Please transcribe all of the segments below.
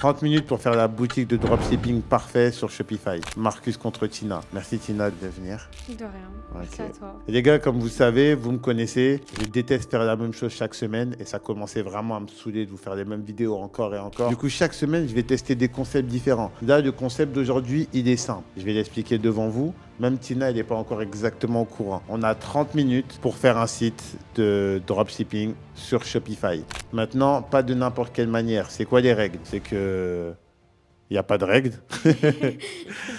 30 minutes pour faire la boutique de dropshipping parfait sur Shopify. Marcus contre Tina. Merci Tina de venir. De rien. Merci à toi. Et les gars, comme vous savez, vous me connaissez, je déteste faire la même chose chaque semaine et ça commençait vraiment à me saouler de vous faire les mêmes vidéos encore et encore. Du coup, chaque semaine, je vais tester des concepts différents. Là, le concept d'aujourd'hui, il est simple. Je vais l'expliquer devant vous. Même Tina, elle n'est pas encore exactement au courant. On a 30 minutes pour faire un site de dropshipping sur Shopify. Maintenant, pas de n'importe quelle manière. C'est quoi les règles? C'est que il n'y a pas de règles.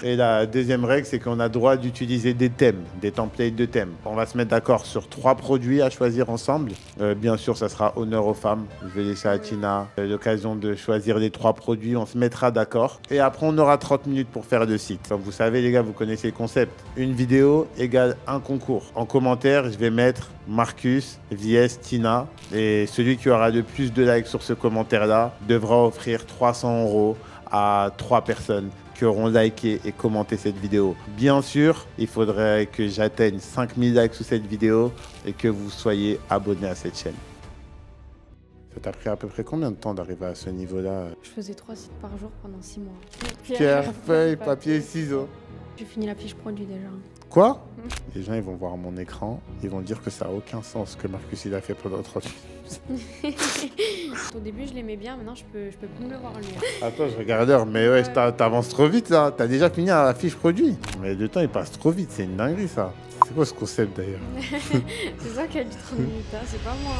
Et la deuxième règle, c'est qu'on a droit d'utiliser des thèmes, des templates de thèmes. On va se mettre d'accord sur 3 produits à choisir ensemble. Bien sûr, ça sera honneur aux femmes. Je vais laisser à Tina l'occasion de choisir les 3 produits. On se mettra d'accord. Et après, on aura 30 minutes pour faire le site. Comme vous savez, les gars, vous connaissez le concept. Une vidéo égale un concours. En commentaire, je vais mettre Marcus, vs Tina. Et celui qui aura le plus de likes sur ce commentaire-là devra offrir 300 € à 3 personnes qui auront liké et commenté cette vidéo. Bien sûr, il faudrait que j'atteigne 5000 likes sous cette vidéo et que vous soyez abonnés à cette chaîne. Ça t'a pris à peu près combien de temps d'arriver à ce niveau-là? Je faisais 3 sites par jour pendant 6 mois. Pierre, feuille, papier, ciseaux. J'ai fini la fiche produit déjà. Quoi? Les gens, ils vont voir mon écran, ils vont dire que ça n'a aucun sens ce que Marcus il a fait pendant 30 minutes. Au début, je l'aimais bien, maintenant je peux plus me le voir lui. Attends, je regarde l'heure, mais ouais, t'avances trop vite là. T'as déjà fini à la fiche produit. Mais le temps il passe trop vite, c'est une dinguerie ça. C'est quoi ce concept d'ailleurs? C'est ça qui a du 30 minutes, hein, c'est pas moi.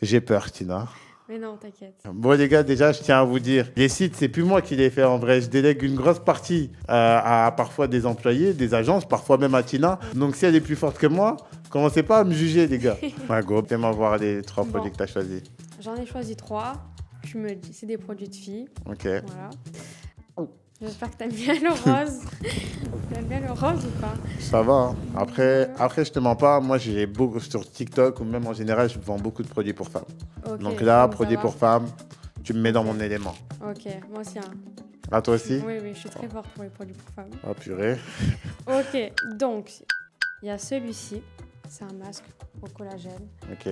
J'ai peur, Tina. Mais non, t'inquiète. Bon les gars, déjà je tiens à vous dire, les sites c'est plus moi qui les fais en vrai, je délègue une grosse partie à parfois des employés, des agences, parfois même à Tina. Donc si elle est plus forte que moi, commencez pas à me juger les gars. Ouais, go, fais-moi voir les 3 produits que tu as choisis. J'en ai choisi 3, je me dis, c'est des produits de filles. Ok. Voilà. J'espère que t'aimes bien le rose. T'aimes bien le rose ou pas? Ça va. Hein. Après, je te mens pas. Moi, j'ai beaucoup sur TikTok ou même en général, je vends beaucoup de produits pour femmes. Okay, donc là, produits pour femmes, tu me mets dans mon élément. Ok, moi aussi. Hein. Ah, toi aussi? Oui, je suis très forte pour les produits pour femmes. Oh, purée. Ok, donc, il y a celui-ci. C'est un masque au collagène. Ok.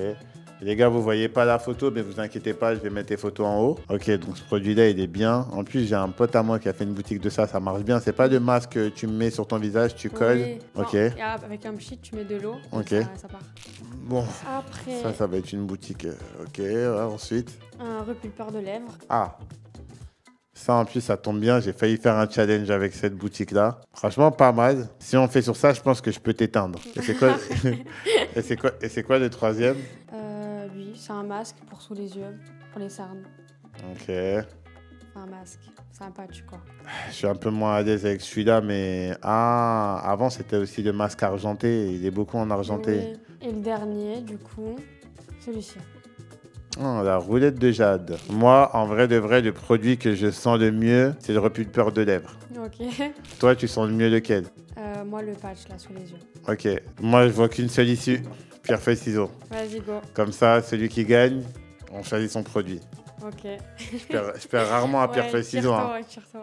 Les gars, vous voyez pas la photo, mais vous inquiétez pas, je vais mettre les photos en haut. Ok, donc ce produit-là, il est bien. En plus, j'ai un pote à moi qui a fait une boutique de ça, ça marche bien. C'est pas de masque que tu mets sur ton visage, tu colles. Oui. Ok. Et avec un pchit, tu mets de l'eau. Ok. Ça part. Bon. Après. Ça va être une boutique. Ok, ouais, ensuite. Un repulpeur de lèvres. Ah. Ça, en plus, ça tombe bien. J'ai failli faire un challenge avec cette boutique-là. Franchement, pas mal. Si on fait sur ça, je pense que je peux t'éteindre. Et c'est quoi, et c'est quoi le troisième? Lui, c'est un masque pour sous les yeux, pour les cernes. Ok. C'est un masque. C'est un patch, quoi. Je suis un peu moins à l'aise avec celui-là, mais... Ah, avant, c'était aussi le masque argenté. Il est beaucoup en argenté. Oui. Et le dernier, du coup, celui-ci. Oh, la roulette de jade. Moi, en vrai de vrai, le produit que je sens le mieux, c'est le repulpeur de lèvres. Ok. Toi, tu sens le mieux lequel? Moi, le patch, là, sous les yeux. Ok. Moi, je vois qu'une seule issue. Pierre, feuille, ciseaux. Vas-y, go. Comme ça, celui qui gagne, on choisit son produit. Ok. Je perds rarement à pierre, feuille, ciseaux. Hein. Ouais, tire-toi.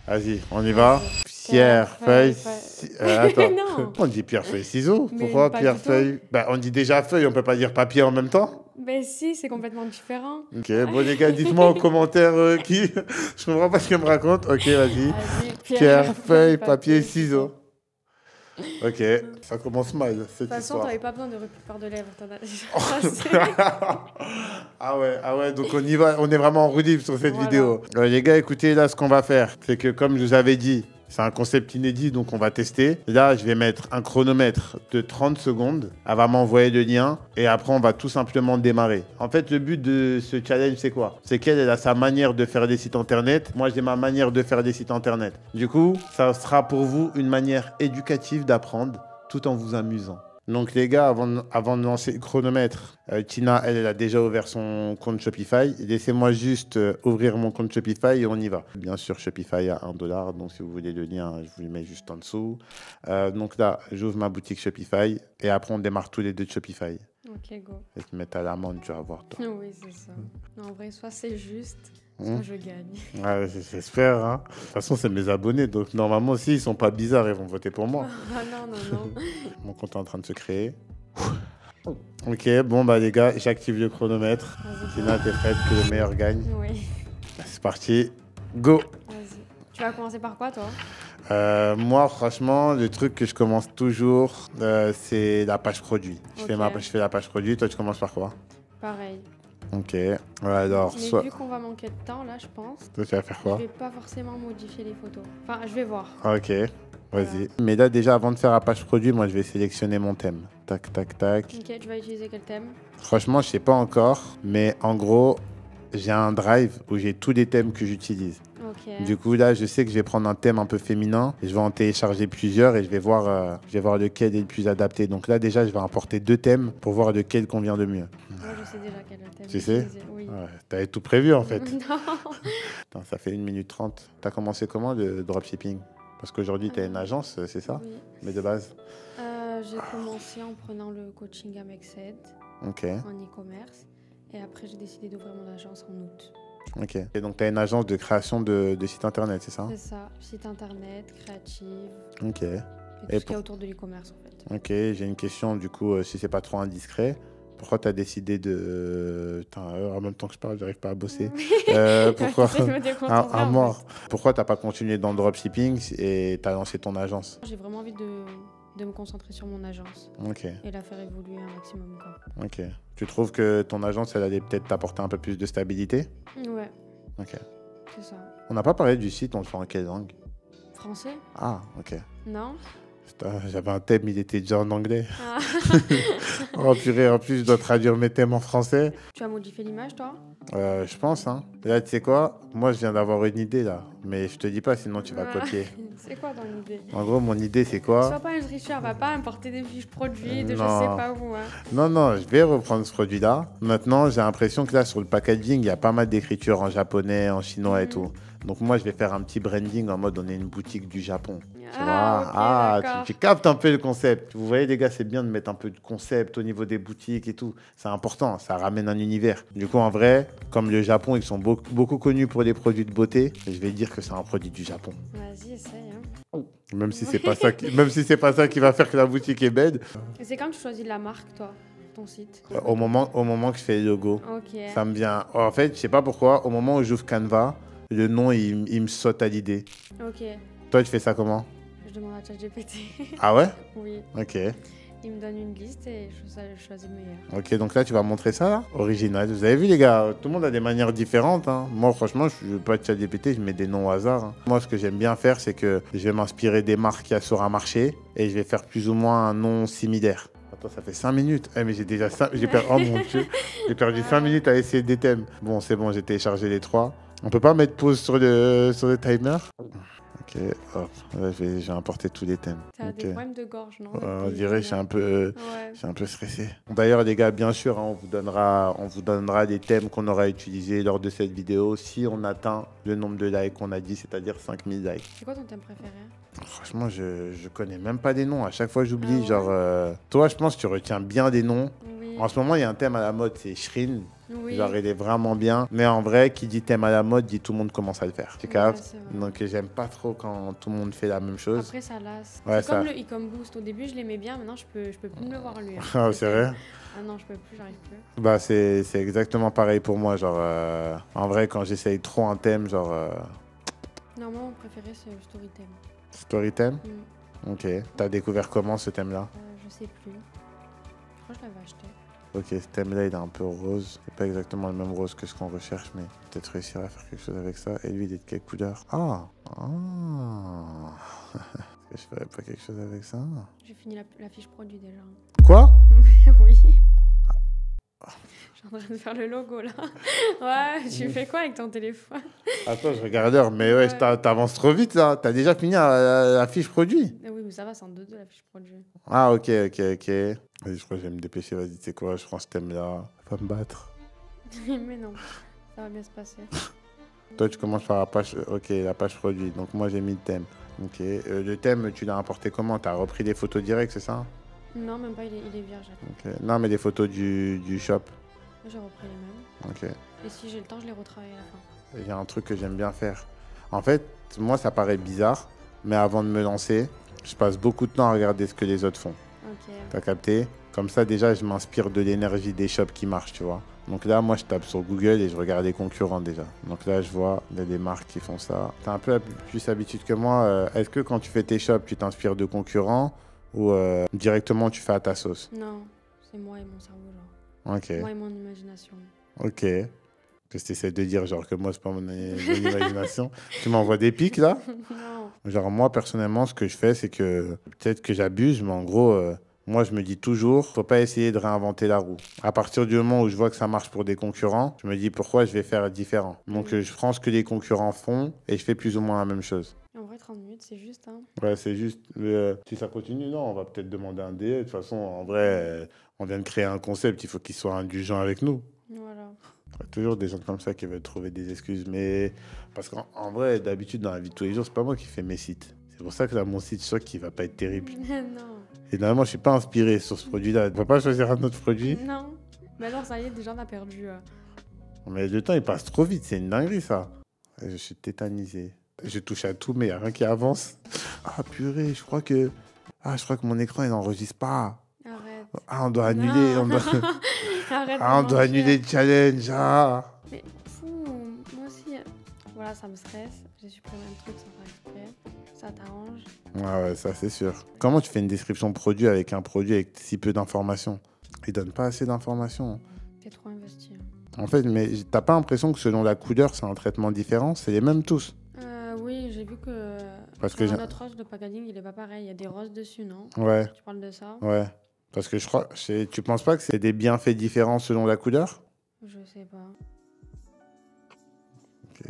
Vas-y, on y va. Pierre, feuille, attends. Non. On dit pierre, feuille, ciseaux. Mais Pourquoi pas pierre, du tout. feuille? Bah, on dit déjà feuille, on peut pas dire papier en même temps. Mais si, c'est complètement différent. Ok, bon les gars, dites-moi en commentaire qui... Je comprends pas ce qu'elle me raconte. Ok, vas-y. Pierre, feuille, papier, ciseaux. Ok, ça commence mal, cette histoire. De toute façon, t'avais pas besoin de repulpeur de lèvres, t'en as déjà Ah ouais, donc on y va, on est vraiment en roue libre sur cette vidéo. Les gars, écoutez, là, ce qu'on va faire, c'est que comme je vous avais dit, c'est un concept inédit, donc on va tester. Là, je vais mettre un chronomètre de 30 secondes. Elle va m'envoyer le lien et après, on va tout simplement démarrer. En fait, le but de ce challenge, c'est quoi? C'est qu'elle a sa manière de faire des sites internet. Moi, j'ai ma manière de faire des sites internet. Du coup, ça sera pour vous une manière éducative d'apprendre tout en vous amusant. Donc les gars, avant de lancer le chronomètre, Tina, elle a déjà ouvert son compte Shopify. Laissez-moi juste ouvrir mon compte Shopify et on y va. Bien sûr, Shopify à 1 $, donc si vous voulez le lien, je vous le mets juste en dessous. Donc là, j'ouvre ma boutique Shopify et après on démarre tous les deux de Shopify. Ok, go. Et te mettre à l'amende, tu vas voir toi. Oui, c'est ça. En vrai, soit c'est juste, soit je gagne. Ouais, j'espère. Hein. De toute façon, c'est mes abonnés, donc normalement, s'ils sont pas bizarres, ils vont voter pour moi. Ah non. Mon compte est en train de se créer. Ok, bon bah les gars, j'active le chronomètre. Vas-y. Sinon, t'es prête que le meilleur gagne. Oui. C'est parti. Go. Vas-y. Tu vas commencer par quoi, toi? Moi, franchement, le truc que je commence toujours, c'est la page produit. Je fais Ok. je fais la page produit. Toi, tu commences par quoi? Pareil. Ok. Ouais, alors, Mais soit... vu qu'on va manquer de temps, là, je pense, Toi, tu vas faire je quoi? vais pas forcément modifier les photos. Enfin, je vais voir. Ok. Voilà. Vas-y. Mais là, déjà, avant de faire la page produit, moi, je vais sélectionner mon thème. Tac, tac, tac. Ok, tu vas utiliser quel thème? Franchement, je sais pas encore, mais en gros, j'ai un drive où j'ai tous les thèmes que j'utilise. Ok. Du coup, là, je sais que je vais prendre un thème un peu féminin. Je vais en télécharger plusieurs et je vais voir lequel est le plus adapté. Donc là, déjà, je vais importer 2 thèmes pour voir lequel convient le mieux. Moi, je sais déjà quel thème Tu sais? utiliser. Oui. Ouais, t'avais tout prévu, en fait. Non. Attends, ça fait 1 minute 30. T'as commencé comment le dropshipping? Parce qu'aujourd'hui, t'as une agence, c'est ça? Oui. Mais de base? J'ai commencé en prenant le coaching à Mexed Ok, en e-commerce. Et après, j'ai décidé d'ouvrir mon agence en août. ok. Et donc, t'as une agence de création de site internet, c'est ça? C'est ça. Site internet, créative, Ok. et tout Et ce qu'il y a autour de l'e-commerce, en fait. Ok, j'ai une question, du coup, si c'est pas trop indiscret. Pourquoi tu as décidé de... Putain, en même temps que je parle, j'arrive pas à bosser. Pourquoi J'essaie de me déconcentrer, à en mort. fait. Pourquoi t'as pas continué dans le dropshipping et t'as lancé ton agence? J'ai vraiment envie de me concentrer sur mon agence Ok, et la faire évoluer un maximum, quoi. ok. Tu trouves que ton agence, elle allait peut-être t'apporter un peu plus de stabilité? Ouais, Ok. c'est ça. On n'a pas parlé du site, on le fait en quelle langue? Français? Ah, ok. Non? Putain, j'avais un thème, il était déjà en anglais. Ah. Oh purée, en plus, je dois traduire mes thèmes en français. Tu as modifié l'image, toi? Je pense, hein. Là, tu sais quoi? Moi, je viens d'avoir une idée, là. Mais je te dis pas, sinon tu vas copier. C'est quoi ton idée? En gros, mon idée, c'est quoi? Sois pas un tricheur, va pas importer des fiches produits de je Non. sais pas où. Hein. Non, je vais reprendre ce produit-là. Maintenant, j'ai l'impression que là, sur le packaging, il y a pas mal d'écriture en japonais, en chinois et tout. Donc moi, je vais faire un petit branding en mode on est une boutique du Japon. Tu vois? Ok, d'accord. Tu captes un peu le concept. Vous voyez, les gars, c'est bien de mettre un peu de concept au niveau des boutiques et tout. C'est important, ça ramène un univers. Du coup, en vrai, comme le Japon, ils sont beaucoup connus pour les produits de beauté, je vais dire que c'est un produit du Japon. Vas-y, essaye. Hein. Même si c'est pas ça même si c'est pas ça qui va faire que la boutique est belle. Et c'est quand tu choisis la marque, toi, ton site? Au moment que je fais le logo, Ok. ça me vient. En fait, je sais pas pourquoi, au moment où j'ouvre Canva, le nom, il me saute à l'idée. Ok. Toi, tu fais ça comment? Je demande à ChatGPT. Ah ouais? Oui. Ok. Il me donne une liste et je choisis le meilleur. Ok, donc là, tu vas montrer ça, là? Original. Vous avez vu, les gars, tout le monde a des manières différentes. Hein. Moi, franchement, je ne veux pas de ChatGPT, je mets des noms au hasard. Hein. Moi, ce que j'aime bien faire, c'est que je vais m'inspirer des marques qu'il y a sur un marché et je vais faire plus ou moins un nom similaire. Attends, ça fait 5 minutes. Eh, mais j'ai déjà 5... Oh mon Dieu. J'ai perdu 5 minutes à essayer des thèmes. Bon, c'est bon, j'ai téléchargé les 3. On peut pas mettre pause sur le timer? Ok, hop. Là, je vais importer tous les thèmes. T'as Ok. des problèmes de gorge, non? On Depuis dirait que Ouais. je suis un peu stressé. D'ailleurs, les gars, bien sûr, hein, on vous donnera des thèmes qu'on aura utilisés lors de cette vidéo si on atteint le nombre de likes qu'on a dit, c'est-à-dire 5000 likes. C'est quoi ton thème préféré? Franchement, je connais même pas des noms. À chaque fois, j'oublie. Ah ouais? Genre, toi, je pense que tu retiens bien des noms. Oui. En ce moment, il y a un thème à la mode, c'est Shrin. Oui. Genre, il est vraiment bien. Mais en vrai, qui dit thème à la mode, dit tout le monde commence à le faire. Tu Ouais, captes? c'est vrai. Donc, j'aime pas trop quand tout le monde fait la même chose. Après, ça lasse. Ouais, C'est comme ça- le e-com boost. Au début, je l'aimais bien. Maintenant, je peux plus me le voir lui. Hein. Ah, c'est vrai? Ah non, je peux plus, j'arrive plus. Bah, c'est exactement pareil pour moi. Genre, en vrai, quand j'essaye trop un thème, genre, Non, moi, mon préféré, c'est le story theme. story theme. Mm. Ok. T'as découvert comment ce thème-là? Je sais plus. Je crois que je l'avais acheté. Ok, ce thème-là, il est un peu rose. C'est pas exactement le même rose que ce qu'on recherche, mais peut-être réussir à faire quelque chose avec ça. Et lui, il est de quelle couleur? Ah! Est-ce que je ferais pas quelque chose avec ça? J'ai fini la fiche produit déjà. Quoi? Oui. Je suis en train de faire le logo là. Ouais, tu fais quoi avec ton téléphone? Attends, je regarde l'heure, mais ouais, Ouais. t'avances trop vite, là. T'as déjà fini la fiche produit? Oui, mais ça va, c'est en 2-2 la fiche produit. Ah, ok. Vas-y, je crois que je vais me dépêcher. Vas-y, tu sais quoi? Je prends ce thème-là. Pas me battre. Mais non, ça va bien se passer. Toi, tu commences par la page, la page produit. Donc, moi, j'ai mis le thème. Ok. Le thème, tu l'as importé comment? T'as repris des photos directes, c'est ça? Non, même pas, il est vierge. Ok. Non, mais des photos du shop. Là, j'ai repris les mêmes. Ok. Et si j'ai le temps, je les retravaille à la fin. Il y a un truc que j'aime bien faire. En fait, moi, ça paraît bizarre, mais avant de me lancer, je passe beaucoup de temps à regarder ce que les autres font. Ok. T'as capté? Comme ça, déjà, je m'inspire de l'énergie des shops qui marchent, tu vois. Donc là, moi, je tape sur Google et je regarde les concurrents déjà. Donc là, je vois, il y a des marques qui font ça. T'as un peu plus habitude que moi. Est-ce que quand tu fais tes shops, tu t'inspires de concurrents ou directement tu fais à ta sauce? Non, c'est moi et mon cerveau, genre. Ok, Moi et mon imagination. ok. Qu'est-ce que tu essaies de dire, genre que moi, c'est pas mon imagination. Tu m'envoies des pics là? Non. Genre, moi, personnellement, ce que je fais, c'est que peut-être que j'abuse, mais en gros, moi, je me dis toujours, faut pas essayer de réinventer la roue. À partir du moment où je vois que ça marche pour des concurrents, je me dis pourquoi je vais faire différent. Donc, je prends ce que les concurrents font et je fais plus ou moins la même chose. En vrai, 30 minutes, c'est juste, hein. Ouais, c'est juste, si ça continue, non, on va peut-être demander un DA. De toute façon, en vrai, on vient de créer un concept, il faut qu'il soit indulgent avec nous. Voilà. Il y a toujours des gens comme ça qui veulent trouver des excuses. Mais parce qu'en vrai, d'habitude, dans la vie de tous les jours, c'est pas moi qui fais mes sites. C'est pour ça que là, mon site, je suis sûr qu'il va pas être terrible. Non. Et normalement, je suis pas inspiré sur ce produit-là. Tu vas pas choisir un autre produit? Non. Mais non, ça y est, déjà, on a perdu. Mais le temps, il passe trop vite. C'est une dinguerie, ça. Et je suis tétanisé. Je touche à tout, mais il n'y a rien qui avance. Ah, purée, je crois que... Ah, je crois que mon écran, il n'enregistre pas. Arrête. Ah, on doit annuler. On doit... Arrête Ah, on de doit mentir. annuler le challenge. Ah. Mais fou, moi aussi. Voilà, ça me stresse. J'ai supprimé un truc sans faire exprès. Ça t'arrange? Ouais, ça, c'est sûr. Comment tu fais une description produit avec un produit avec si peu d'informations? Il donne pas assez d'informations. T'es trop investi. En fait, mais t'as pas l'impression que selon la couleur, c'est un traitement différent? C'est les mêmes tous. Oui, j'ai vu que Parce que sur j'ai- notre rose de packaging, il est pas pareil. Il y a des roses dessus, non? Ouais, Tu parles de ça? ouais. Parce que je crois... Tu penses pas que c'est des bienfaits différents selon la couleur? Je sais pas. Ok.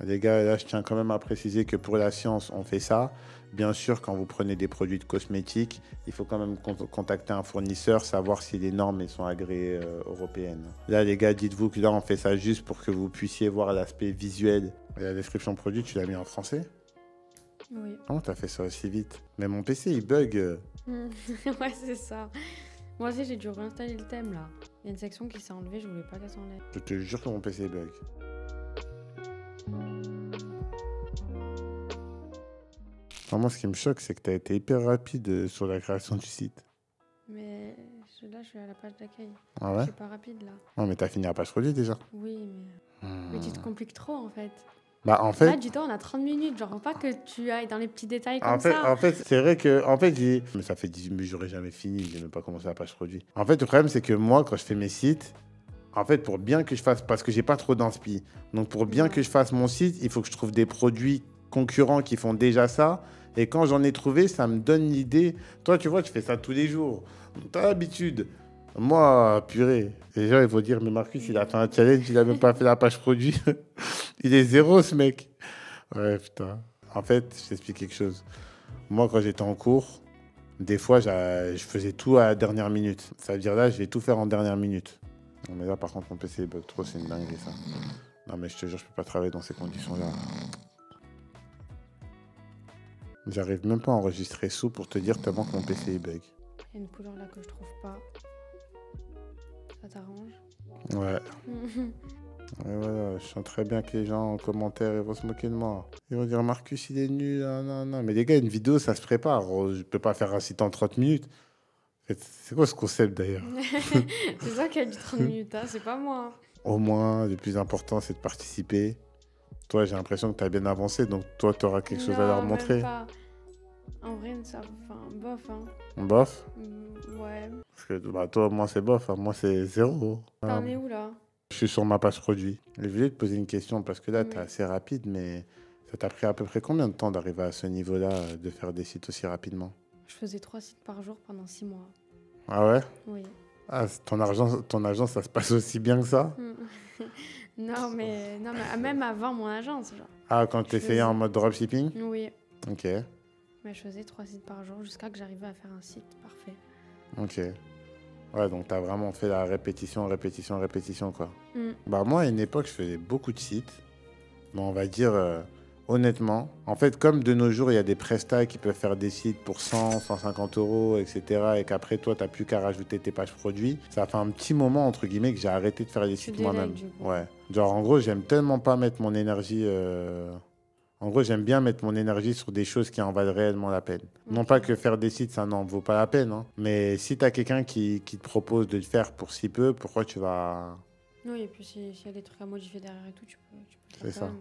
Les gars, là, je tiens quand même à préciser que pour la science, on fait ça. Bien sûr, quand vous prenez des produits de cosmétiques, il faut quand même contacter un fournisseur, savoir si les normes elles sont agréées européennes. Là, les gars, dites-vous que là, on fait ça juste pour que vous puissiez voir l'aspect visuel. Et la description produit, tu l'as mis en français? Oui. Comment t'as fait ça aussi vite? Mais mon PC, il bug. Ouais, c'est ça. Moi aussi, j'ai dû réinstaller le thème là. Il y a une section qui s'est enlevée, je voulais pas qu'elle s'enlève. Je te jure que mon PC bug. Vraiment, ce qui me choque, c'est que tu as été hyper rapide sur la création du site. Mais là, je suis à la page d'accueil. Ah Je ouais? suis pas rapide là. Non, mais t'as fini la page produit déjà. Oui, mais tu te compliques trop en fait. Bah, en Là, fait, du temps, on a 30 minutes. Genre, faut pas que tu ailles dans les petits détails en comme fait, ça. en fait, c'est vrai que, en fait, mais ça fait 10 minutes, j'aurais jamais fini, j'ai même pas commencé la page produit. En fait, le problème, c'est que moi, quand je fais mes sites, en fait, pour bien que je fasse, parce que j'ai pas trop d'inspi, donc pour bien Ouais. que je fasse mon site, il faut que je trouve des produits concurrents qui font déjà ça. Et quand j'en ai trouvé, ça me donne l'idée. Toi, tu vois, tu fais ça tous les jours. T'as l'habitude. Moi, purée. Les gens, ils vont dire, mais Marcus, il a fait un challenge, il a même pas fait la page produit. Il est zéro, ce mec. Ouais, putain. En fait, je t'explique quelque chose. Moi, quand j'étais en cours, des fois, je faisais tout à la dernière minute. Ça veut dire là, je vais tout faire en dernière minute. Non, mais là, par contre, mon PC il bug trop, c'est une dinguerie, ça. Non, mais je te jure, je peux pas travailler dans ces conditions-là. J'arrive même pas à enregistrer sous pour te dire tellement que mon PC il bug. Il y a une couleur là que je trouve pas. Ça t'arrange? Ouais. Et voilà, je sens très bien que les gens en commentaire ils vont se moquer de moi. Ils vont dire Marcus il est nul, non, non. Mais les gars, une vidéo ça se prépare. Je peux pas faire un site en 30 minutes. C'est quoi ce concept d'ailleurs? C'est ça qui a dit 30 minutes, hein, c'est pas moi. Au moins, le plus important c'est de participer. Toi, j'ai l'impression que tu as bien avancé, donc toi, tu auras quelque chose à leur Non, montrer. même pas. En vrai, ça, enfin, bof, hein. Bof? Ouais. Parce que bah, toi, moi, c'est bof. Hein. Moi, c'est zéro. T'en es où là? Je suis sur ma page produit. Je voulais te poser une question parce que là, Oui. tu es assez rapide, mais ça t'a pris à peu près combien de temps d'arriver à ce niveau-là, de faire des sites aussi rapidement? Je faisais 3 sites par jour pendant 6 mois. Ah ouais? Oui. Ah, ton agence, ça se passe aussi bien que ça? Non, mais même avant mon agence, genre. Ah, quand tu essayais en mode dropshipping? Oui. Ok, Mais je faisais 3 sites par jour jusqu'à que j'arrivais à faire un site parfait. ok. Ouais, donc tu as vraiment fait la répétition, répétition, répétition, quoi. Mm. Bah moi, à une époque, je faisais beaucoup de sites. Mais on va dire, honnêtement, en fait, comme de nos jours, il y a des prestats qui peuvent faire des sites pour 100, 150 euros, etc. Et qu'après, toi, tu n'as plus qu'à rajouter tes pages produits. Ça fait un petit moment, entre guillemets, que j'ai arrêté de faire des Tu sites délègues, moi-même. du coup. Ouais. Genre, en gros, j'aime tellement pas mettre mon énergie En gros, j'aime bien mettre mon énergie sur des choses qui en valent réellement la peine. Non pas que faire des sites, ça n'en vaut pas la peine. Hein. Mais si tu as quelqu'un qui te propose de le faire pour si peu, pourquoi tu vas... Oui, et puis s'il y a des trucs à modifier derrière et tout, tu peux le C'est faire ça. quand même.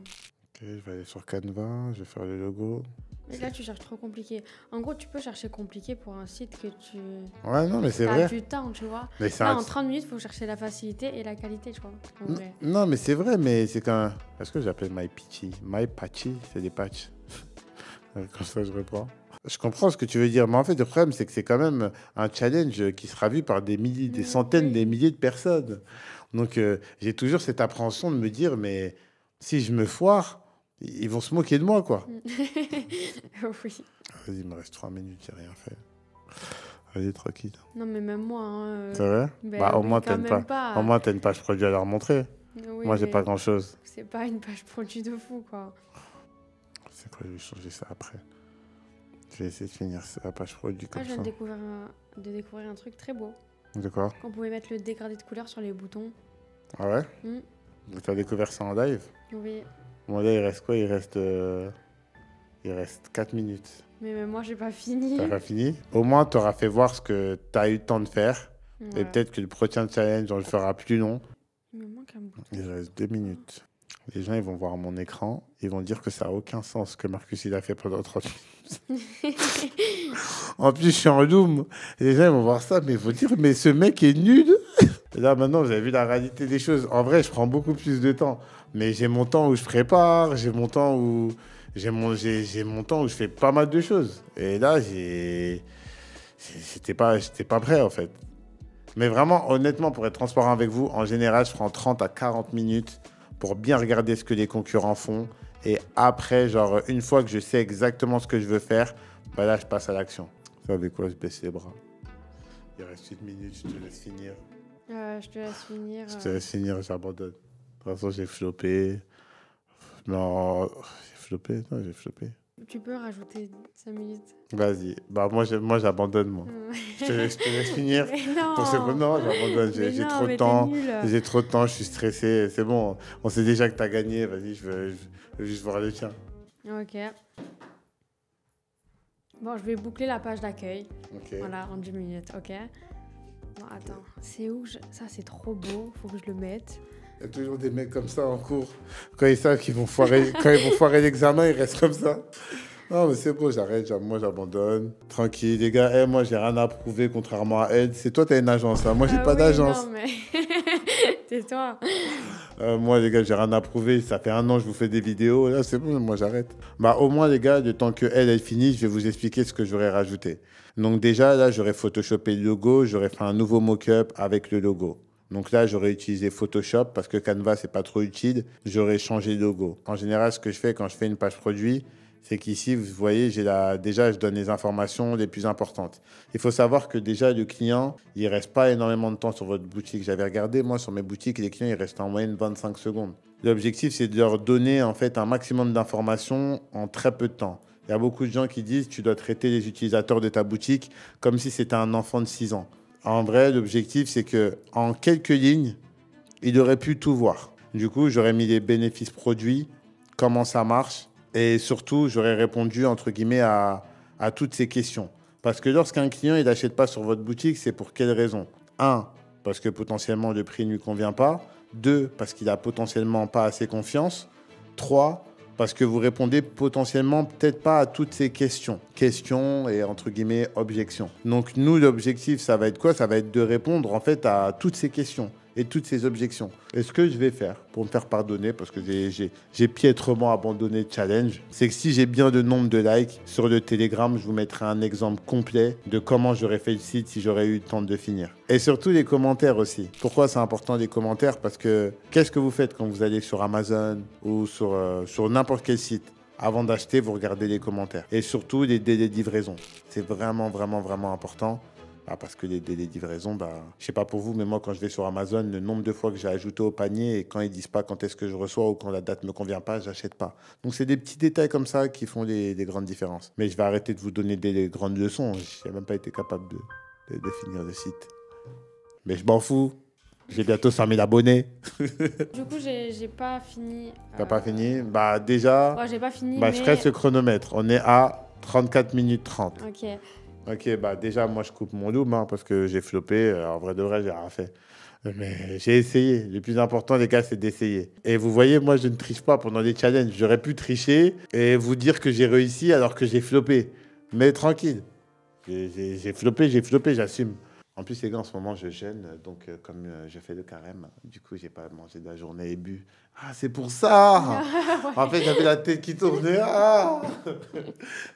Ok, je vais aller sur Canva, je vais faire le logo. Mais là, tu cherches trop compliqué. En gros, tu peux chercher compliqué pour un site que tu Ouais, non, mais c'est as vrai. du temps, tu vois. Mais c'est Là, un- en 30 minutes, il faut chercher la facilité et la qualité, tu vois. En vrai. Non, mais c'est vrai, mais c'est quand... Est-ce que j'appelle My Patchy? My Patchy, c'est des patchs. Comme ça, je reprends. Je comprends ce que tu veux dire, mais en fait, le problème, c'est que c'est quand même un challenge qui sera vu par des milliers, des centaines, des milliers de personnes. Donc, j'ai toujours cette appréhension de me dire, mais si je me foire, ils vont se moquer de moi, quoi. Oui. Vas-y, il me reste 3 minutes, j'ai rien fait. Allez, tranquille. Non, mais même moi. Hein, C'est vrai? ben Bah, au oui, moins, quand t'as même pas. Au moins, t'as une page produit à leur montrer. Oui, Moi, j'ai mais pas grand-chose. c'est pas une page produit de fou, quoi. C'est quoi, je vais changer ça après. Je vais essayer de finir la page produit Ah, comme je viens ça. de découvrir un truc très beau. De quoi? On pouvait mettre le dégradé de couleur sur les boutons. Ah ouais? Hmm, T'as découvert ça en live? oui, Bon, là, il reste quoi? Il reste 4 minutes. mais même moi, j'ai pas fini. T'as pas fini? Au moins, t'auras fait voir ce que t'as eu le temps de faire. Et Voilà. peut-être que le prochain challenge, on le fera plus long. Il me manque un bouton. Il reste 2 minutes. Les gens, ils vont voir mon écran. Ils vont dire que ça n'a aucun sens ce que Marcus il a fait pendant 30 minutes. En plus, je suis en Zoom. Et les gens, ils vont voir ça, mais ils vont dire, mais ce mec est nul. Et là, maintenant, vous avez vu la réalité des choses. En vrai, je prends beaucoup plus de temps. Mais j'ai mon temps où je prépare. J'ai mon temps où je fais pas mal de choses. Et là, j'étais pas prêt, en fait. Mais vraiment, honnêtement, pour être transparent avec vous, en général, je prends 30 à 40 minutes pour bien regarder ce que les concurrents font. Et après, genre, une fois que je sais exactement ce que je veux faire, bah là, je passe à l'action. Vous savez quoi? Je baisse les bras. Il reste 1 minute, je te laisse finir. Je te laisse finir. Je te laisse finir, j'abandonne. De toute façon, j'ai floppé. Non, j'ai floppé. Non, j'ai floppé. Tu peux rajouter 5 minutes. Vas-y. Bah, moi, j'abandonne, moi. Je te laisse finir. Mais non. Pour ce... Non, j'abandonne. Mais J'ai non, trop de mais temps. t'es nul. J'ai trop de temps, je suis stressé. C'est bon. On sait déjà que tu as gagné. Vas-y, je veux juste voir le tien. Ok. Bon, je vais boucler la page d'accueil. Ok. Voilà, en 10 minutes, ok. Bon, attends, c'est où Ça, c'est trop beau, faut que je le mette. Il y a toujours des mecs comme ça en cours. Quand ils savent qu'ils vont foirer, quand ils vont foirer l'examen, ils restent comme ça. Non, mais c'est bon, j'arrête. Moi, j'abandonne. Tranquille, les gars. Eh, moi, j'ai rien à prouver, contrairement à Ed. C'est toi, t'as une agence. Hein. Moi, j'ai pas Oui, d'agence. Non, mais tais-toi. Moi, les gars, j'ai rien à prouver. Ça fait 1 an que je vous fais des vidéos. Là, c'est bon, moi, j'arrête. Bah, au moins, les gars, le temps que elle finisse, je vais vous expliquer ce que j'aurais rajouté. Donc, déjà, là, j'aurais photoshopé le logo. J'aurais fait un nouveau mock-up avec le logo. Donc là, j'aurais utilisé Photoshop parce que Canva, c'est pas trop utile. J'aurais changé le logo. En général, ce que je fais quand je fais une page produit, c'est qu'ici, vous voyez, déjà, je donne les informations les plus importantes. Il faut savoir que déjà, le client, il reste pas énormément de temps sur votre boutique. J'avais regardé, moi, sur mes boutiques, les clients, ils restent en moyenne 25 secondes. L'objectif, c'est de leur donner, en fait, un maximum d'informations en très peu de temps. Il y a beaucoup de gens qui disent, tu dois traiter les utilisateurs de ta boutique comme si c'était un enfant de 6 ans. En vrai, l'objectif, c'est que en quelques lignes, il aurait pu tout voir. Du coup, j'aurais mis les bénéfices produits, comment ça marche, et surtout, j'aurais répondu, entre guillemets, à toutes ces questions. Parce que lorsqu'un client il n'achète pas sur votre boutique, c'est pour quelle raison? 1, parce que potentiellement le prix ne lui convient pas. 2, parce qu'il n'a potentiellement pas assez confiance. 3, parce que vous répondez potentiellement peut-être pas à toutes ces questions. Questions et entre guillemets objections. Donc nous, l'objectif, ça va être quoi? Ça va être de répondre en fait à toutes ces questions et toutes ces objections. Et ce que je vais faire pour me faire pardonner, parce que j'ai piètrement abandonné le challenge, c'est que si j'ai bien de nombre de likes sur le Telegram, je vous mettrai un exemple complet de comment j'aurais fait le site si j'aurais eu le temps de finir. Et surtout les commentaires aussi. Pourquoi c'est important les commentaires? Parce que qu'est-ce que vous faites quand vous allez sur Amazon ou sur n'importe quel site? Avant d'acheter, vous regardez les commentaires. Et surtout les délais de livraison. C'est vraiment, vraiment, vraiment important. Parce que les délais de livraison, je sais pas pour vous, mais moi, quand je vais sur Amazon, le nombre de fois que j'ai ajouté au panier et quand ils disent pas quand est-ce que je reçois ou quand la date me convient pas, j'achète pas. Donc, c'est des petits détails comme ça qui font des grandes différences. Mais je vais arrêter de vous donner des grandes leçons. Je n'ai même pas été capable de finir le site. Mais je m'en fous. J'ai bientôt 100 000 abonnés. Du coup, j'ai pas fini. T'as pas fini? Bah déjà, Ouais, j'ai pas fini, bah, mais... je ferai ce chronomètre. On est à 34 minutes 30. Ok. Ok, bah déjà, moi, je coupe mon double hein, parce que j'ai floppé. En vrai de vrai, j'ai rien fait. Mais j'ai essayé. Le plus important, les gars, c'est d'essayer. Et vous voyez, moi, je ne triche pas pendant les challenges. J'aurais pu tricher et vous dire que j'ai réussi alors que j'ai floppé. Mais tranquille. J'ai floppé, j'assume. En plus, les gars, en ce moment, je jeûne. Donc, comme j'ai fait le carême, du coup, j'ai pas mangé de la journée et bu. Ah, c'est pour ça! En fait, j'avais la tête qui tournait. Ah!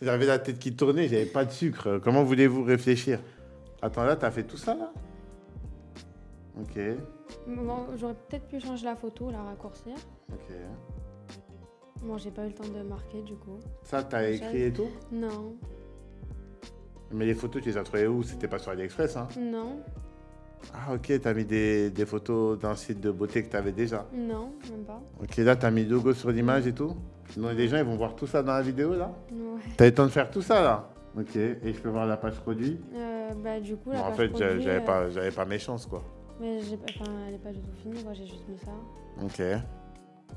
J'avais la tête qui tournait, j'avais pas de sucre. Comment voulez-vous réfléchir? Attends, là, t'as fait tout ça, là? Ok, Bon, j'aurais peut-être pu changer la photo, la raccourcir. ok. Bon, j'ai pas eu le temps de marquer, du coup. Ça, t'as écrit et tout? Non. Mais les photos, tu les as trouvées où? C'était pas sur AliExpress, hein? Non. Ah, ok, t'as mis des photos d'un site de beauté que t'avais déjà. Non, même pas. Ok, là, t'as mis le logo sur l'image et tout? Donc, les gens, ils vont voir tout ça dans la vidéo, là? Ouais. T'as eu le temps de faire tout ça, là? Ok, et je peux voir la page produit? Bah, du coup, Bon, la en page fait, produit, j'avais pas mes chances, quoi. mais elle est pas du tout finie, moi, j'ai juste mis ça. Ok.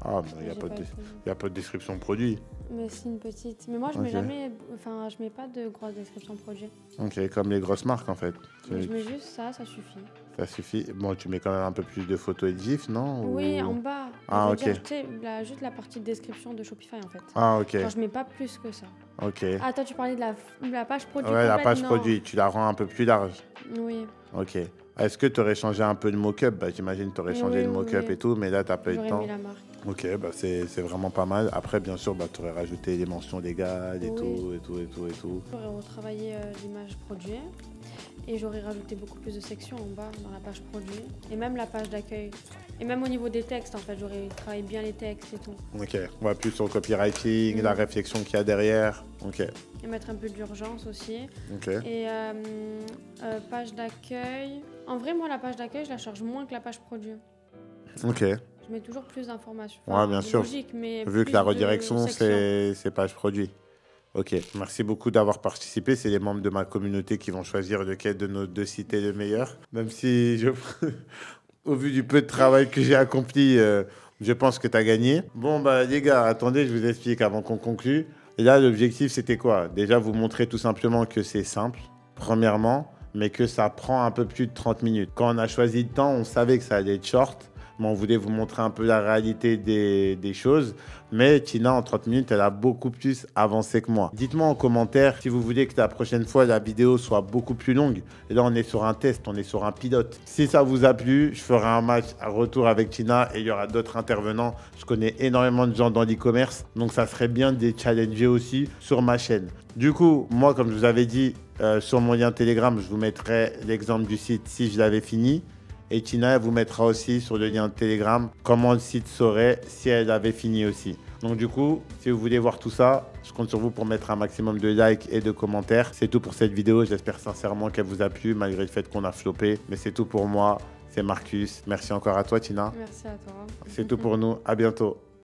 Ah, il n'y a, J'ai pas pas de... fait. y a pas de description produit. Mais c'est une petite. Mais moi, je Ok. mets jamais. Enfin, je mets pas de grosse description produit. Ok, comme les grosses marques, en fait. Mais je mets juste ça, ça suffit. Ça suffit. Bon, tu mets quand même un peu plus de photos et de gifs, non? Oui, Ou- en bas. Ah, Je veux ok. dire, tu sais, juste la partie de description de Shopify, en fait. Ah, ok. Genre, je mets pas plus que ça. Ok. Ah, toi, tu parlais de la page produit Ouais, la complète, page non. produit, tu la rends un peu plus large. Oui. Ok. Est-ce que tu aurais changé un peu de mock-up? Bah, j'imagine que tu aurais changé Oui, le oui, mock-up oui. et tout, mais là, tu n'as pas eu le J'aurais temps. mis la marque. Ok, bah, c'est vraiment pas mal. Après, bien sûr, bah, tu aurais rajouté les mentions légales et Oui. tout, et tout, et tout, et tout. J'aurais retravaillé l'image produit. Et j'aurais rajouté beaucoup plus de sections en bas dans la page produit. Et même la page d'accueil. Et même au niveau des textes, en fait, j'aurais travaillé bien les textes et tout. Ok. On va plus sur le copywriting, la réflexion qu'il y a derrière. Ok. Et mettre un peu d'urgence aussi. Ok. Et page d'accueil. En vrai, moi, la page d'accueil, je la charge moins que la page produit. Ok. Je mets toujours plus d'informations. Ouais, bien sûr. Logique, mais Vu que plus la de redirection, sections. c'est page produit. Ok, merci beaucoup d'avoir participé. C'est les membres de ma communauté qui vont choisir lequel de nos deux sites est le meilleur. Même si, au vu du peu de travail que j'ai accompli, je pense que tu as gagné. Bon, bah, les gars, attendez, je vous explique avant qu'on conclue. Et là, l'objectif, c'était quoi? Déjà, vous montrer tout simplement que c'est simple, premièrement, mais que ça prend un peu plus de 30 minutes. Quand on a choisi le temps, on savait que ça allait être short. Mais on voulait vous montrer un peu la réalité des choses. Mais Tina, en 30 minutes, elle a beaucoup plus avancé que moi. Dites-moi en commentaire si vous voulez que la prochaine fois, la vidéo soit beaucoup plus longue. Et là, on est sur un test, on est sur un pilote. Si ça vous a plu, je ferai un match à retour avec Tina et il y aura d'autres intervenants. Je connais énormément de gens dans l'e-commerce. Donc, ça serait bien de les challenger aussi sur ma chaîne. Du coup, moi, comme je vous avais dit, sur mon lien Telegram, je vous mettrai l'exemple du site si je l'avais fini. Et Tina, elle vous mettra aussi sur le lien Telegram comment le site saurait si elle avait fini aussi. Donc du coup, si vous voulez voir tout ça, je compte sur vous pour mettre un maximum de likes et de commentaires. C'est tout pour cette vidéo. J'espère sincèrement qu'elle vous a plu malgré le fait qu'on a floppé. Mais c'est tout pour moi. C'est Marcus. Merci encore à toi, Tina. Merci à toi. C'est tout pour nous. À bientôt.